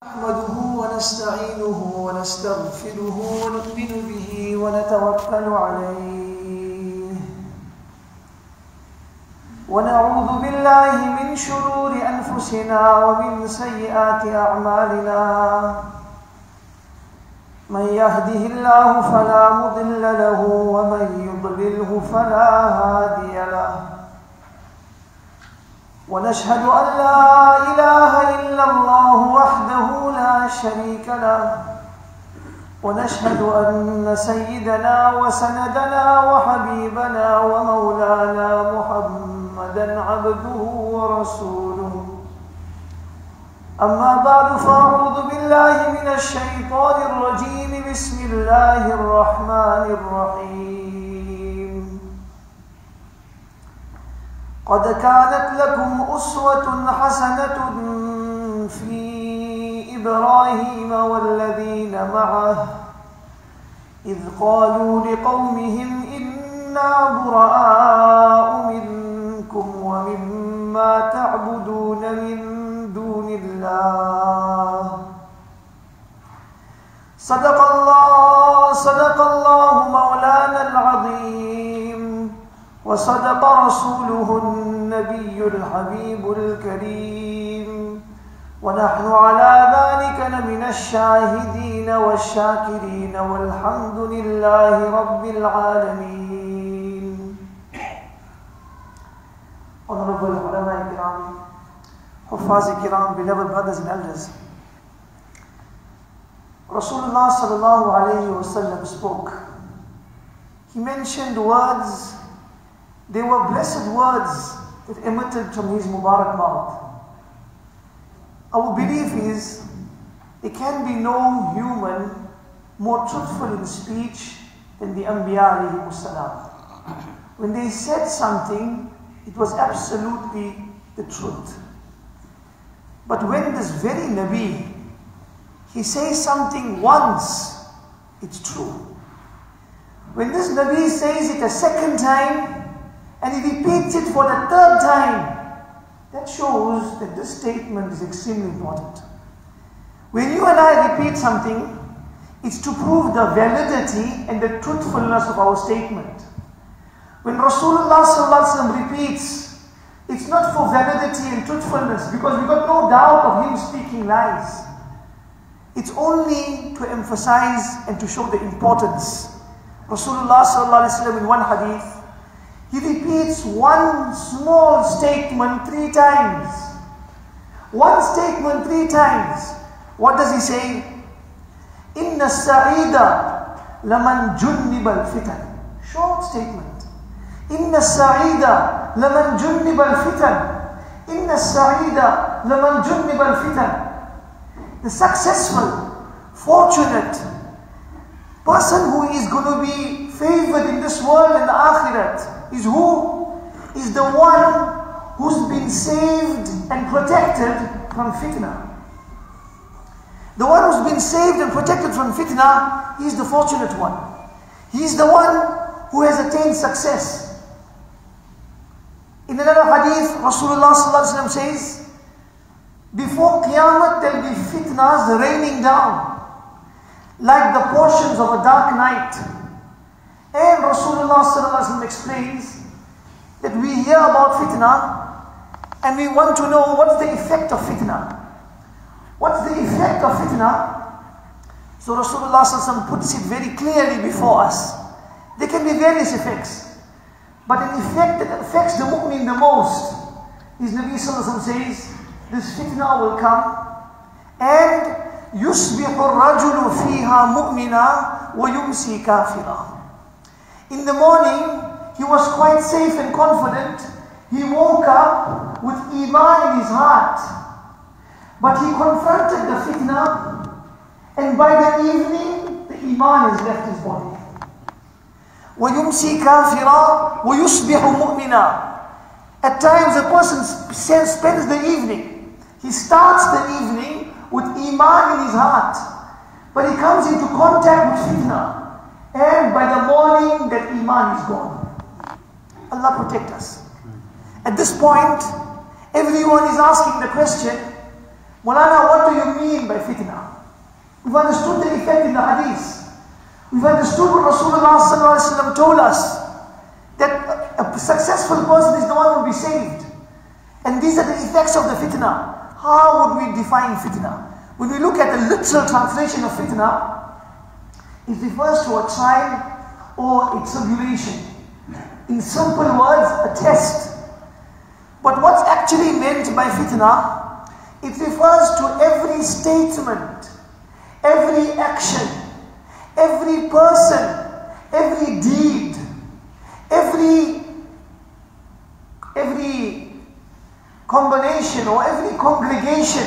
نحمده ونستعينه ونستغفره ونؤمن به ونتوكل عليه ونعوذ بالله من شرور أنفسنا ومن سيئات أعمالنا من يهده الله فلا مضل له ومن يضلله فلا هادي له ونشهد أن لا إله إلا الله وحده لا شريك له ونشهد أن سيدنا وسندنا وحبيبنا ومولانا محمدا عبده ورسوله أما بعد فأعوذ بالله من الشيطان الرجيم بسم الله الرحمن الرحيم قد كانت لكم أسوة حسنة في إبراهيم والذين معه إذ قالوا لقومهم إنا براء منكم ومما تعبدون من دون الله صدق الله مولانا العظيم وصدق رسوله النبي الحبيب الكريم ونحن على ذلك لمن الشاهدين والشاكرين والحمد لله رب العالمين. Honorable ulama kiram, huffaz kiram, beloved brothers and elders, Rasulullah sallallahu alayhi wa sallam spoke. He mentioned words. They were blessed words that emitted from his Mubarak mouth. Our belief is there can be no human more truthful in speech than the Anbiya alayhimus salam. When they said something, it was absolutely the truth. But when this very Nabi, he says something once, it's true. When this Nabi says it a second time, and he repeats it for the third time, that shows that this statement is extremely important. When you and I repeat something, it's to prove the validity and the truthfulness of our statement. When Rasulullah sallallahu alaihi wasallam repeats, it's not for validity and truthfulness, because we got no doubt of him speaking lies. It's only to emphasize and to show the importance. Rasulullah sallallahu alaihi wasallam in one hadith, he repeats one small statement 3 times. One statement 3 times. What does he say? Inna sa'ida laman junnibal fitan. Short statement. Inna sa'ida laman junnibal fitan. Inna sa'ida laman junnibal fitan. The successful, fortunate person who is going to be favored in this world and the akhirat is who? Is the one who's been saved and protected from fitna. The one who's been saved and protected from fitna, he is the fortunate one. He is the one who has attained success. In another hadith, Rasulullah sallallahu alaihi wasallam says, before Qiyamah there will be fitnas raining down like the portions of a dark night. And Rasulullah sallallahu alaihi wasallam explains that we hear about fitna and we want to know what's the effect of fitna. What's the effect of fitna? So Rasulullah sallallahu alaihi wasallam puts it very clearly before us. There can be various effects, but an effect that affects the mu'min the most is Nabi sallallahu alaihi wasallam says, this fitna will come and يُصْبِحُ الرَّجُلُ فِيهَا مُؤْمِنًا وَيُمْسِي كَافِرًا. In the morning, he was quite safe and confident. He woke up with Iman in his heart. But he confronted the fitna, and by the evening, the Iman has left his body. وَيُمْسِي كَافِرًا وَيُصْبِحُ مُؤْمِنًا. At times, a person spends the evening. He starts the evening with Iman in his heart. But he comes into contact with fitna. And by the morning, that Iman is gone. Allah protect us. At this point, everyone is asking the question, Maulana, what do you mean by fitna? We've understood the effect in the hadith. We've understood what Rasulullah told us, that a successful person is the one who will be saved. And these are the effects of the fitna. How would we define fitna? When we look at the literal translation of fitna, it refers to a trial or a tribulation. In simple words, a test. But what's actually meant by fitna, it refers to every statement, every action, every person, every deed, every combination or every congregation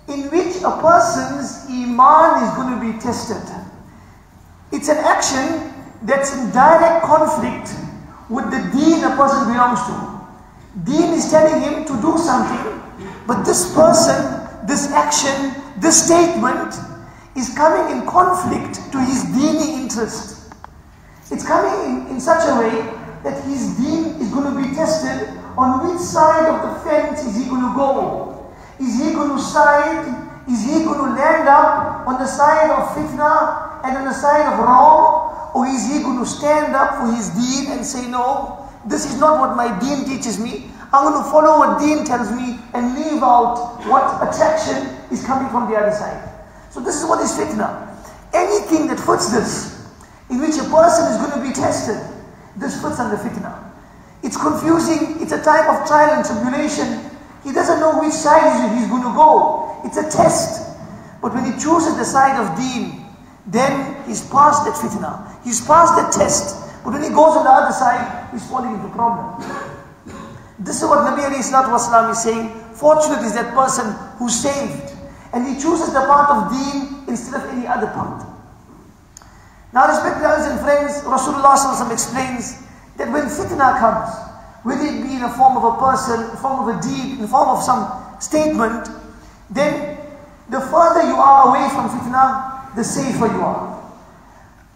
in which a person's iman is going to be tested. It's an action that's in direct conflict with the deen a person belongs to. Deen is telling him to do something, but this person, this action, this statement is coming in conflict to his deeni interest. It's coming in such a way that his deen is going to be tested. On which side of the fence is he going to go? Is he going to land up on the side of fitna and on the side of wrong? Or is he going to stand up for his deen and say, no, this is not what my deen teaches me. I'm going to follow what deen tells me and leave out what attraction is coming from the other side. So this is what is fitna. Anything that fits this, in which a person is going to be tested, this fits under fitna. It's confusing, it's a time of trial and tribulation. He doesn't know which side he's going to go. It's a test. But when he chooses the side of deen, then he's past that fitna. He's past that test. But when he goes on the other side, he's falling into problem. This is what Nabi alayhi salatu wasalam is saying. Fortunate is that person who's saved. And he chooses the path of deen instead of any other path. Now, respected brothers and friends, Rasulullah sallallahu alaihi wasallam explains that when fitna comes, whether it be in the form of a person, in the form of a deed, in the form of some statement, then the further you are away from fitna, the safer you are.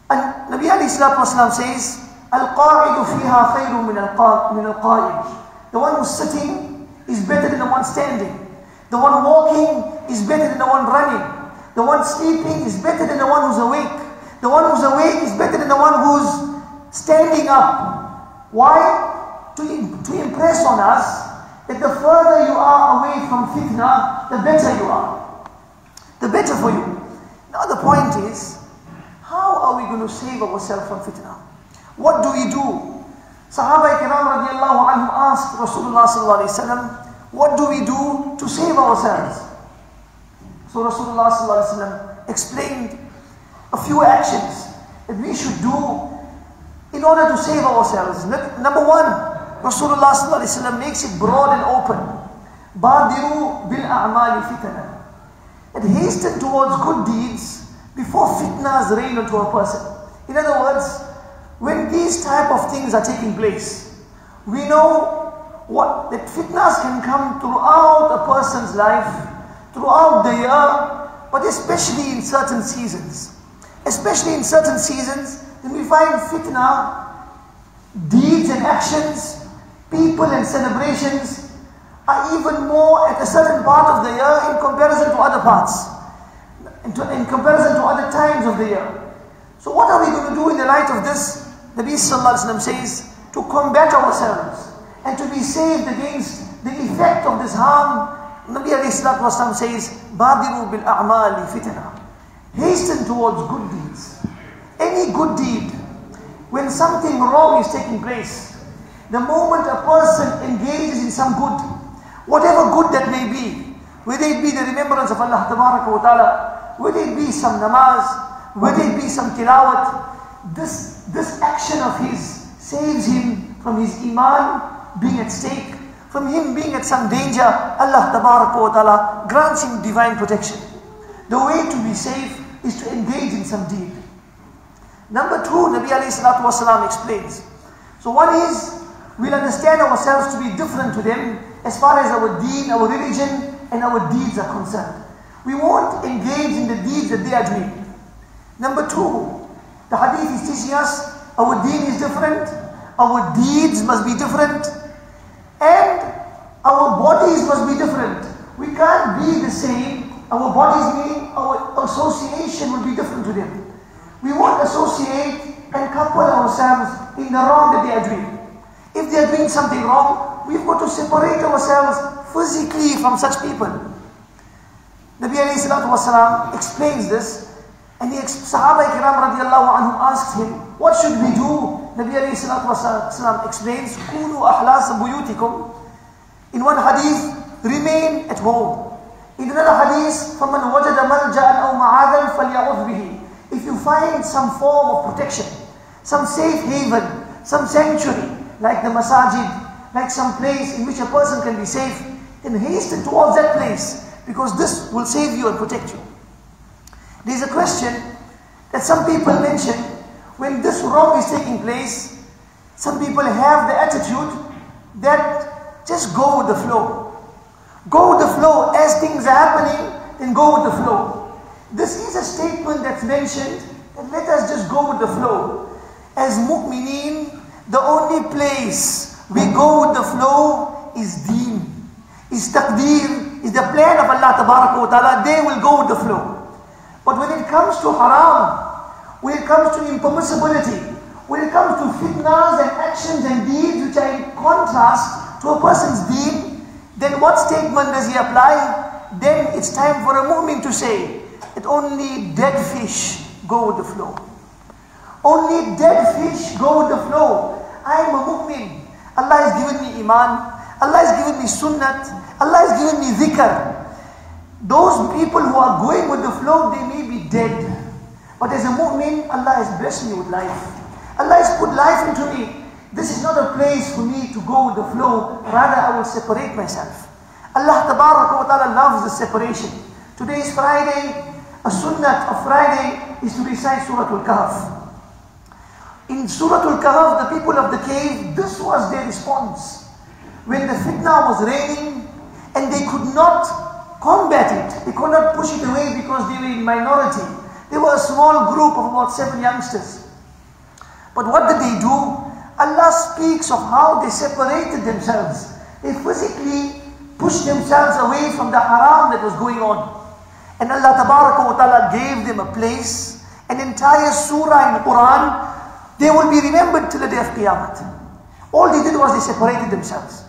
And Nabi alayhi salatu wasalam says, Al-qa'idu fiha khayrun min al-qa'id. The one who's sitting is better than the one standing. The one walking is better than the one running. The one sleeping is better than the one who's awake. The one who's awake is better than the one who's standing up. Why? To impress on us that the further you are away from fitna, the better you are. The better for you. Now the point is, how are we going to save ourselves from fitna? What do we do? Sahaba Kiram radiallahu anhum asked Rasulullah sallallahu alayhi wa sallam, what do we do to save ourselves? So Rasulullah sallallahu alayhi wa sallam explained a few actions that we should do in order to save ourselves. Number one, Rasulullah sallallahu alayhi wa sallam makes it broad and open. Badiru bil a'mali fitna. And hasten towards good deeds before fitnas reign onto a person. In other words, when these type of things are taking place, we know that fitnas can come throughout a person's life, throughout the year, but especially in certain seasons. Especially in certain seasons, then we find fitna, deeds and actions, people and celebrations are even more at a certain part of the year in comparison to other parts, in comparison to other times of the year. So what are we going to do in the light of this? Nabi sallallahu alaihi wasallam says, to combat ourselves and to be saved against the effect of this harm. Nabi alayhi salatu wasallam says, Badiru bil a'mali fitna. Hasten towards good deeds. Any good deed, when something wrong is taking place, the moment a person engages in some good, whatever good that may be, whether it be the remembrance of Allah tabaraka wa ta'ala, whether it be some namaz, whether it be some tilawat, this action of his saves him from his iman being at stake, from him being at some danger. Allah tabaraka wa ta'ala grants him divine protection. The way to be safe is to engage in some deed. Number two, Nabi alayhi salatu wasalam explains. So one is, we'll understand ourselves to be different to them as far as our deen, our religion and our deeds are concerned. We won't engage in the deeds that they are doing. Number two, the hadith is teaching us our deen is different, our deeds must be different, and our bodies must be different. we can't be the same. Our bodies mean our association will be different to them. We won't associate and couple ourselves in the wrong that they are doing. If they are doing something wrong, we've got to separate ourselves physically from such people. Nabi alayhi salatu wasalam explains this, and the Sahaba Kiram radiallahu anhum asked him, what should we do? Nabi alayhi salatu wasalam explains, Kunu ahlas buyutikum. In one hadith, remain at home. In another hadith, فَمَنْ وَجَدَ مَلْجَأً أَوْ مَعَاذًا فَلْيَعُذْ بِهِ. If you find some form of protection, some safe haven, some sanctuary, like the masajid, like some place in which a person can be safe, then hasten towards that place, because this will save you and protect you. There is a question that some people mention, when this wrong is taking place, some people have the attitude that just go with the flow. Go with the flow. As things are happening, then go with the flow. This is a statement that's mentioned, and let us just go with the flow. As mu'mineen, the only place we go with the flow is deen, is taqdeer, is the plan of Allah Tabaraka wa Ta'ala. They will go with the flow. But when it comes to haram, when it comes to impermissibility, when it comes to fitnas and actions and deeds which are in contrast to a person's deen, then what statement does he apply? Then it's time for a mu'min to say that only dead fish go with the flow. Only dead fish go with the flow. I am a mu'min. Allah has given me iman. Allah has given me sunnat. Allah has given me dhikr. Those people who are going with the flow, they may be dead. But as a mu'min, Allah has blessed me with life. Allah has put life into me. This is not a place for me to go with the flow. Rather, I will separate myself. Allah Tabaraka wa Ta'ala loves the separation. Today is Friday. A sunnat of Friday is to recite Surah Al-Kahf. In Surah Al-Kahf, the people of the cave, this was their response. When the fitna was raining and they could not combat it, they could not push it away because they were in minority. They were a small group of about 7 youngsters. But what did they do? Allah speaks of how they separated themselves. They physically pushed themselves away from the haram that was going on. And Allah Tabaraka wa Ta'ala gave them a place, an entire surah in the Quran. They will be remembered till the day of Qiyamah. All they did was they separated themselves.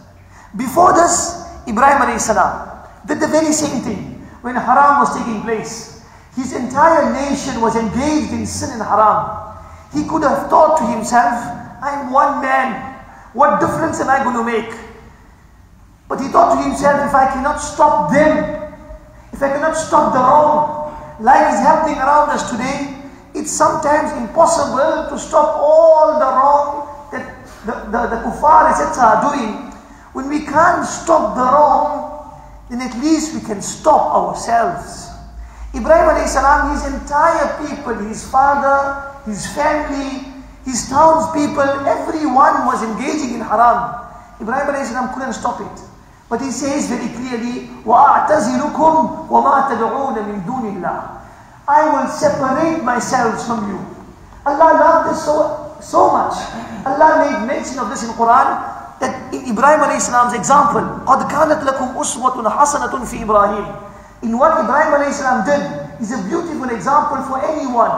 Before this, Ibrahim alayhi salam did the very same thing. When haram was taking place, his entire nation was engaged in sin and haram. He could have thought to himself, I'm one man. What difference am I going to make? But he thought to himself, if I cannot stop them, if I cannot stop the wrong, like is happening around us today, it's sometimes impossible to stop all the wrong that the kuffar etc. are doing. When we can't stop the wrong, then at least we can stop ourselves. Ibrahim alayhi salam, his entire people, his father, his family, his townspeople, everyone was engaging in haram. Ibrahim alayhi salam couldn't stop it. But he says very clearly, وَأَعْتَزِلُكُمْ وَمَا تَدْعُونَ مِن دُونِ اللَّهِ. I will separate myself from you. Allah loved this so much. Allah made mention of this in Quran, that in Ibrahim alayhi salam's example, قَدْ كَانَتْ لَكُمْ أُسْوَةٌ حَسَنَةٌ فِي إِبْرَاهِيمِ. In what Ibrahim alayhi salam did is a beautiful example for anyone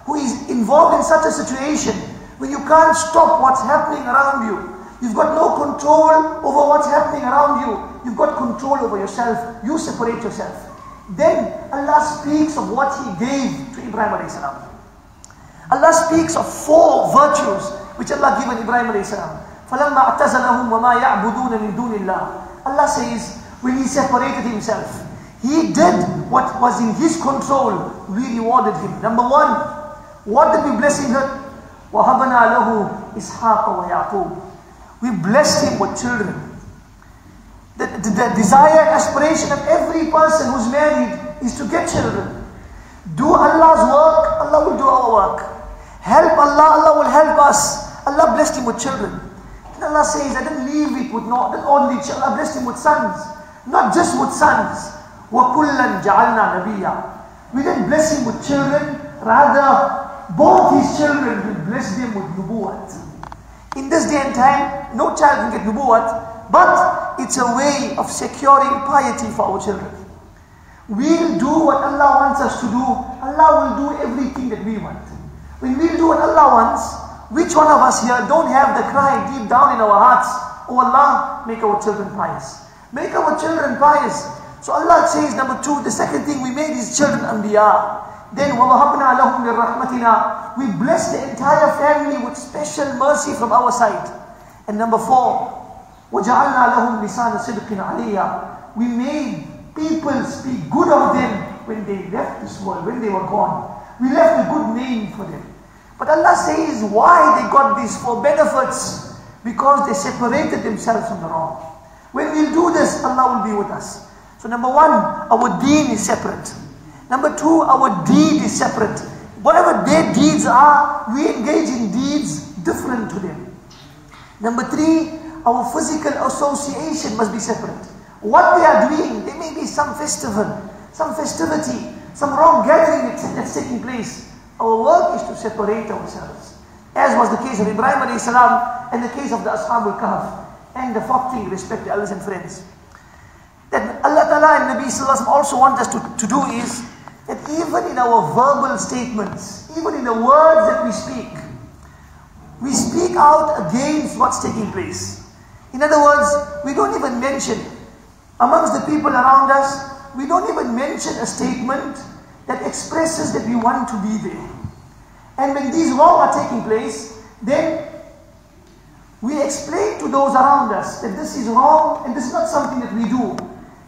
who is involved in such a situation, when you can't stop what's happening around you. You've got no control over what's happening around you. You've got control over yourself. You separate yourself. Then Allah speaks of what He gave to Ibrahim alayhi salam. Allah speaks of 4 virtues which Allah given Ibrahim alayhi salam. فَلَمَّا اعْتَزَلَهُمْ وَمَا يَعْبُدُونَ مِن دُونِ اللَّهِ. Allah says, when He separated Himself, He did what was in His control. We rewarded Him. Number 1, what did we bless Him with? وَهَبَنَا لَهُ إِسْحَاقَ وَيَعْقُوبَ. We blessed him with children. The desire, aspiration of every person who's married is to get children. Do Allah's work, Allah will do our work. Help Allah, Allah will help us. Allah blessed him with children. And Allah says, I didn't leave it with not only children, I blessed him with sons. Not just with sons. وَكُلًّا جَعَلْنَا نَبِيًّا. We didn't bless him with children, rather both his children, we blessed them with nubuwat. In this day and time, no child can get nubuwat, but it's a way of securing piety for our children. We'll do what Allah wants us to do. Allah will do everything that we want. When we'll do what Allah wants, which one of us here don't have the cry deep down in our hearts, oh Allah, make our children pious. Make our children pious. So Allah says, number two, the second thing, we made these children anbiya. Then, وَوَهَبْنَا لَهُمْ مِنْ رَحْمَتِنَا, we bless the entire family with special mercy from our side. And number four, وَجَعَلْنَا لَهُمْ لِسَانَ صِدْقٍ عَلِيًّا, we made people speak good of them when they left this world, when they were gone. We left a good name for them. But Allah says why they got these four benefits? Because they separated themselves from the wrong. When we'll do this, Allah will be with us. So number one, our deen is separate. Number two, our deed is separate. Whatever their deeds are, we engage in deeds different to them. Number three, our physical association must be separate. What they are doing, there may be some festival, some festivity, some wrong gathering that's taking place. Our work is to separate ourselves. As was the case of Ibrahim alayhi salam and the case of the Ashab al-Kahf. And the fourth thing, respect the elders and friends. That Allah Ta'ala and Nabi Sallallahu Alaihi Wasallam also want us to do is that even in our verbal statements, even in the words that we speak out against what's taking place. In other words, we don't even mention, amongst the people around us, we don't even mention a statement that expresses that we want to be there. And when these wrong are taking place, then we explain to those around us that this is wrong and this is not something that we do.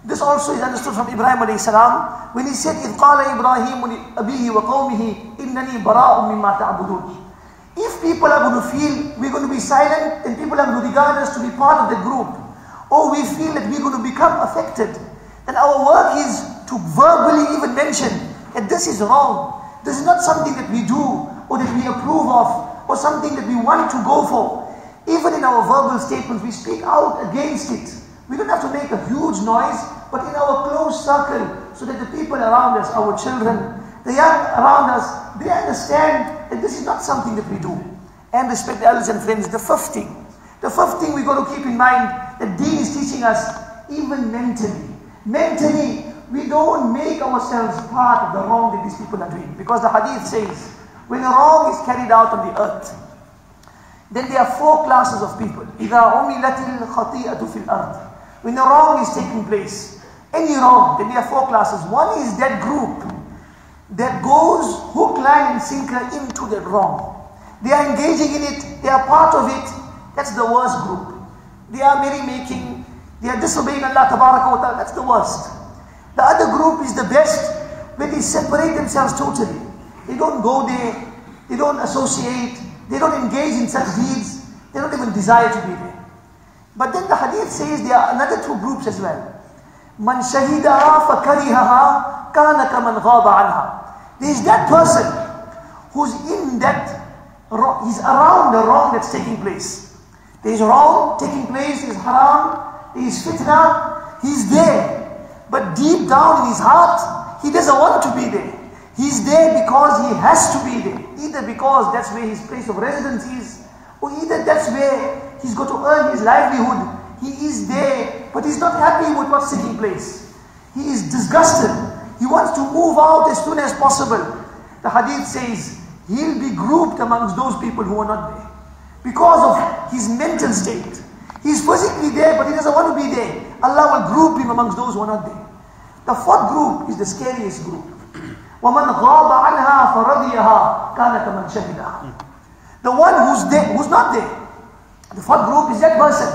This also is understood from Ibrahim alayhi salam when he said, إِذْ قَالَ إِبْرَاهِيمُ لِأَبِيهِ وَقَوْمِهِ إِنَّنِي بَرَاءٌ مِّمَّا تَعْبُدُونَ. If people are going to feel we're going to be silent and people are going to regard us to be part of the group, or we feel that we're going to become affected, then our work is to verbally even mention that this is wrong. This is not something that we do or that we approve of or something that we want to go for. Even in our verbal statements, we speak out against it. We don't have to make a huge noise, but in our close circle, so that the people around us, our children, the young around us, they understand that this is not something that we do. And respect the elders and friends. The fifth thing we've got to keep in mind, that Deen is teaching us, even mentally. Mentally, we don't make ourselves part of the wrong that these people are doing. Because the hadith says, when the wrong is carried out on the earth, then there are four classes of people. إِذَا عُمِلَتِ الْخَطِيئَةُ فِي الْأَرْضِ. When the wrong is taking place, any wrong, then there are four classes. One is that group that goes hook, line and sinker into that wrong. They are engaging in it, they are part of it. That's the worst group. They are merry-making, they are disobeying Allah Tabaraka wa Ta'ala. That's the worst. The other group is the best, where they separate themselves totally. They don't go there, they don't associate, they don't engage in such deeds, they don't even desire to be there. But then the hadith says there are another two groups as well. Man shahidaha fakarihaha kana kaman ghaba anha. There is that person who's in that, he's around the wrong that's taking place. There is wrong taking place, there is haram, there is fitna, he's there. But deep down in his heart, he doesn't want to be there. He's there because he has to be there. Either because that's where his place of residence is, or either that's where he's got to earn his livelihood. He is there, but he's not happy with what's taking place. He is disgusted. He wants to move out as soon as possible. The hadith says, he'll be grouped amongst those people who are not there. Because of his mental state. He's physically there, but he doesn't want to be there. Allah will group him amongst those who are not there. The fourth group is the scariest group. وَمَنْ غَابَ عَنْهَا فَرَضِيَهَا كَانَ كَمَنْ شَهِدَهَا. The one who's there, who's not there. The fourth group is that person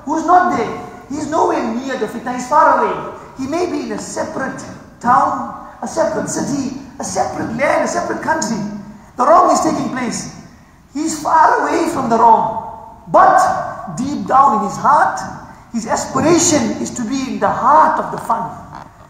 who's not there. He's nowhere near the fitna, he's far away. He may be in a separate town, a separate city, a separate land, a separate country. The wrong is taking place. He's far away from the wrong. But deep down in his heart, his aspiration is to be in the heart of the fun,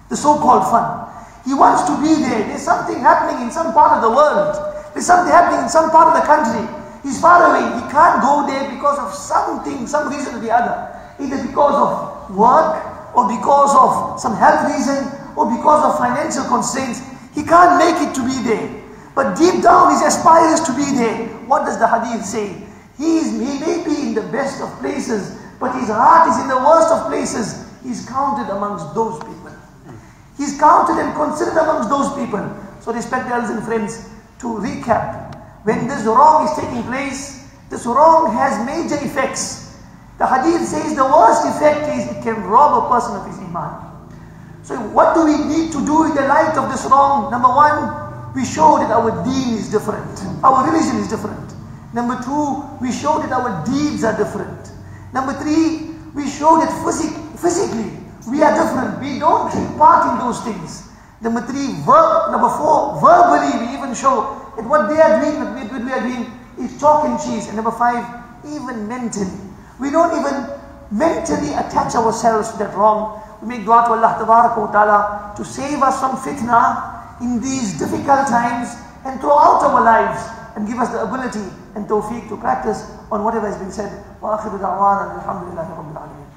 the so-called fun. He wants to be there. There's something happening in some part of the world. There's something happening in some part of the country. He's far away. He can't go there because of something, some reason or the other. Either because of work, or because of some health reason, or because of financial constraints. He can't make it to be there. But deep down he aspires to be there. What does the hadith say? He may be in the best of places, but his heart is in the worst of places, he's counted amongst those people. He's counted and considered amongst those people. So respected elders and friends, to recap, when this wrong is taking place, this wrong has major effects. The hadith says the worst effect is it can rob a person of his iman. So what do we need to do in the light of this wrong? Number one, we show that our deen is different. Our religion is different. Number two, we show that our deeds are different. Number three, we show that physically we are different. We don't take part in those things. Number four, verbally we even show that what they are doing, what we are doing is chalk and cheese. And number five, even mentally. We don't even mentally attach ourselves to that wrong. We make dua to Allah Ta'ala to save us from fitna in these difficult times and throughout our lives, and give us the ability and tawfiq to practice on whatever has been said. Wa akhiru da'wana alhamdulillahi rabbil alameen.